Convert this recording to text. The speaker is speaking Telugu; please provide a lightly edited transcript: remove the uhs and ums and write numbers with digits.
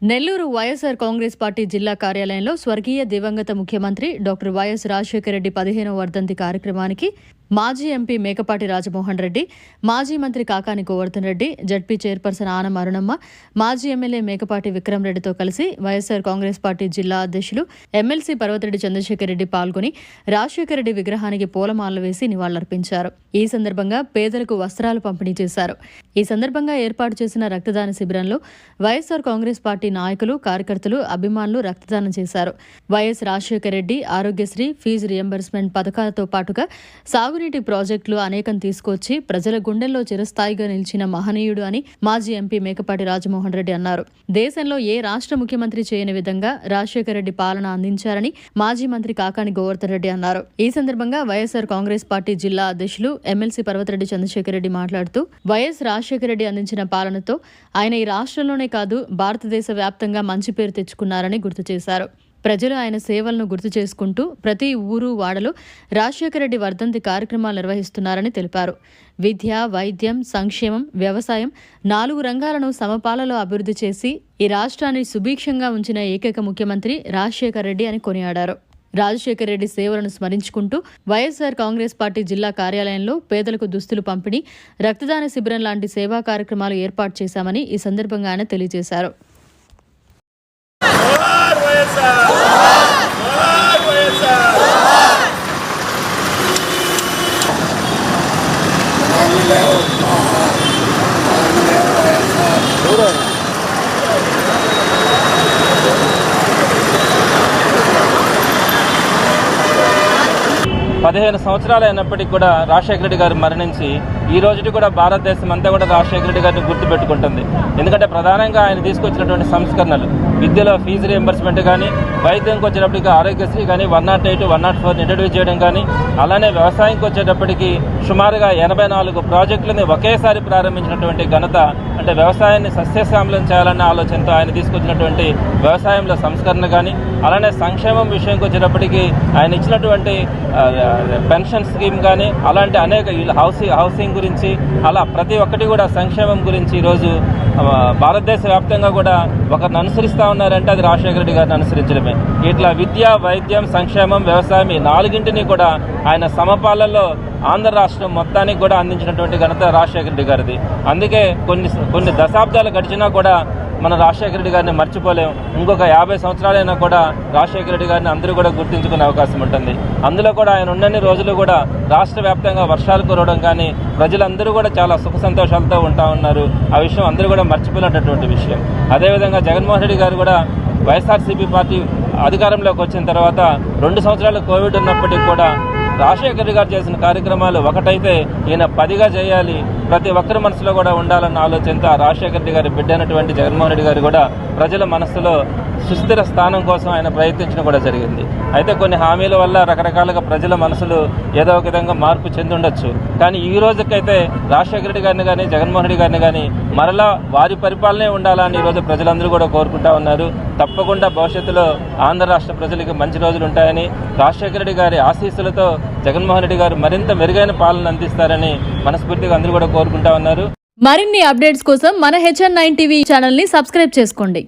నెల్లూరు వైఎస్ఆర్ కాంగ్రెస్ పార్టీ జిల్లా కార్యాలయంలో స్వర్గీయ దివంగత ముఖ్యమంత్రి డాక్టర్ వైఎస్ రాజశేఖర రెడ్డి 15వ వర్ధంతి కార్యక్రమానికి మాజీ ఎంపీ మేకపాటి రాజమోహన్ రెడ్డి, మాజీ మంత్రి కాకాని గోవర్ధన్ రెడ్డి, జడ్పీ చైర్పర్సన్ ఆనం అరుణమ్మ, మాజీ ఎమ్మెల్యే మేకపాటి విక్రమ్ రెడ్డితో కలిసి వైఎస్ఆర్ కాంగ్రెస్ పార్టీ జిల్లా అధ్యక్షులు ఎమ్మెల్సీ పర్వతరెడ్డి చంద్రశేఖర్ రెడ్డి పాల్గొని రాజశేఖర రెడ్డి విగ్రహానికి పూలమాలలు వేసి నివాళులర్పించారు. ఈ సందర్భంగా పేదలకు వస్త్రాలు పంపిణీ చేశారు. ఈ సందర్భంగా ఏర్పాటు చేసిన రక్తదాన శిబిరంలో వైఎస్ఆర్ కాంగ్రెస్ పార్టీ నాయకులు, కార్యకర్తలు, అభిమానులు రక్తదానం చేశారు. YS Rajasekhara Reddy Aarogyasri, fee reimbursement పథకాలతో పాటుగా సాగునీటి ప్రాజెక్టులు అనేకం తీసుకొచ్చి ప్రజల గుండెల్లో చిరస్థాయిగా నిలిచిన మహనీయుడు అని మాజీ ఎంపీ మేకపాటి రాజమోహన్ రెడ్డి అన్నారు. దేశంలో ఏ రాష్ట్ర ముఖ్యమంత్రి చేయని విధంగా రాజశేఖర రెడ్డి పాలన అందించారని మాజీ మంత్రి కాకాని గోవర్ధన్ రెడ్డి అన్నారు. ఈ సందర్భంగా వైఎస్ఆర్ కాంగ్రెస్ పార్టీ జిల్లా అధ్యక్షులు ఎమ్మెల్సీ పర్వతరెడ్డి చంద్రశేఖర్ రెడ్డి మాట్లాడుతూ వైఎస్ రాజశేఖర రెడ్డి అందించిన పాలనతో ఆయన ఈ రాష్ట్రంలోనే కాదు భారతదేశ వ్యాప్తంగా మంచి పేరు తెచ్చుకున్నారని గుర్తు చేశారు. ప్రజలు ఆయన సేవలను గుర్తు చేసుకుంటూ ప్రతి ఊరు వాడలో రాజశేఖర రెడ్డి వర్ధంతి కార్యక్రమాలు నిర్వహిస్తున్నారని తెలిపారు. విద్య, వైద్యం, సంక్షేమం, వ్యవసాయం 4 రంగాలను సమపాలలో అభివృద్ధి చేసి ఈ రాష్ట్రాన్ని సుభిక్షంగా ఉంచిన ఏకైక ముఖ్యమంత్రి రాజశేఖర రెడ్డి అని కొనియాడారు. రాజశేఖర రెడ్డి సేవలను స్మరించుకుంటూ వైఎస్ఆర్ కాంగ్రెస్ పార్టీ జిల్లా కార్యాలయంలో పేదలకు దుస్తులు పంపిణీ, రక్తదాన శిబిరం లాంటి సేవా కార్యక్రమాలు ఏర్పాటు చేశామని ఈ సందర్భంగా ఆయన తెలియజేశారు. పదిహేను సంవత్సరాలు అయినప్పటికీ కూడా రాజశేఖర రెడ్డి గారు మరణించి ఈ రోజుకి కూడా భారతదేశం అంతా కూడా రాజశేఖర రెడ్డి గారిని గుర్తుపెట్టుకుంటుంది. ఎందుకంటే ప్రధానంగా ఆయన తీసుకొచ్చినటువంటి సంస్కరణలు, విద్యలో ఫీజు రియంబర్స్మెంట్ కానీ, వైద్యంకి వచ్చేటప్పటికి ఆరోగ్యశ్రీ కానీ, 108, 104 ఇంట్రడ్యూస్ చేయడం కానీ, అలానే వ్యవసాయంకి వచ్చేటప్పటికి సుమారుగా 84 ప్రాజెక్టులని ఒకేసారి ప్రారంభించినటువంటి ఘనత, అంటే వ్యవసాయాన్ని సస్యశ్యామలం చేయాలన్న ఆలోచనతో ఆయన తీసుకొచ్చినటువంటి వ్యవసాయంలో సంస్కరణ కానీ, అలానే సంక్షేమం విషయంకి వచ్చేటప్పటికి ఆయన ఇచ్చినటువంటి పెన్షన్ స్కీమ్ కానీ, అలాంటి అనేక హౌసింగ్ గురించి, అలా ప్రతి ఒక్కటి కూడా సంక్షేమం గురించి ఈరోజు భారతదేశ వ్యాప్తంగా కూడా ఒకరిని అనుసరిస్తూ ఉన్నారంటే అది రాజశేఖర రెడ్డి గారిని అనుసరించడమే. ఇట్లా విద్య, వైద్యం, సంక్షేమం, వ్యవసాయం ఈ 4ంటిని కూడా ఆయన సమపాలనలో ఆంధ్ర రాష్ట్రం మొత్తానికి కూడా అందించినటువంటి ఘనత రాజశేఖర రెడ్డి గారిది. అందుకే కొన్ని దశాబ్దాలు గడిచినా కూడా మన రాజశేఖర రెడ్డి గారిని మర్చిపోలేం. ఇంకొక 50 సంవత్సరాలైనా కూడా రాజశేఖర రెడ్డి గారిని అందరూ కూడా గుర్తించుకునే అవకాశం ఉంటుంది. అందులో కూడా ఆయన ఉన్నన్ని రోజులు కూడా రాష్ట్ర వ్యాప్తంగా వర్షాలు కురవడం కానీ, ప్రజలందరూ కూడా చాలా సుఖ సంతోషాలతో ఉంటా ఉన్నారు. ఆ విషయం అందరూ కూడా మర్చిపోయినటువంటి విషయం. అదేవిధంగా జగన్మోహన్ రెడ్డి గారు కూడా వైఎస్ఆర్సీపీ పార్టీ అధికారంలోకి వచ్చిన తర్వాత 2 సంవత్సరాలు కోవిడ్ ఉన్నప్పటికీ కూడా రాజశేఖర రెడ్డి గారు చేసిన కార్యక్రమాలు ఒకటైతే ఈయన 10గా చేయాలి, ప్రతి ఒక్కరి మనసులో కూడా ఉండాలన్న ఆలోచనతో రాజశేఖర రెడ్డి గారి బిడ్డ అయినటువంటి జగన్మోహన్ రెడ్డి గారు కూడా ప్రజల మనస్సులో సుస్థిర స్థానం కోసం ఆయన ప్రయత్నించడం కూడా జరిగింది. అయితే కొన్ని హామీల వల్ల రకరకాలుగా ప్రజల మనసులు ఏదో ఒక విధంగా మార్పు చెంది ఉండొచ్చు. కానీ ఈ రోజుకైతే రాజశేఖర రెడ్డి గారిని కానీ, జగన్మోహన్ రెడ్డి గారిని కానీ మరలా వారి పరిపాలనే ఉండాలని ఈరోజు ప్రజలందరూ కూడా కోరుకుంటా ఉన్నారు. తప్పకుండా భవిష్యత్తులో ఆంధ్ర రాష్ట్ర ప్రజలకి మంచి రోజులు ఉంటాయని, రాజశేఖర రెడ్డి గారి ఆశీస్సులతో జగన్మోహన్ రెడ్డి గారు మరింత మెరుగైన పాలన అందిస్తారని మనస్ఫూర్తిగా అందరూ కూడా కోరుకుంటా ఉన్నారు. మరిన్ని అప్డేట్స్ కోసం మన HN9 టీవీ ఛానల్ ని సబ్స్క్రైబ్ చేసుకోండి.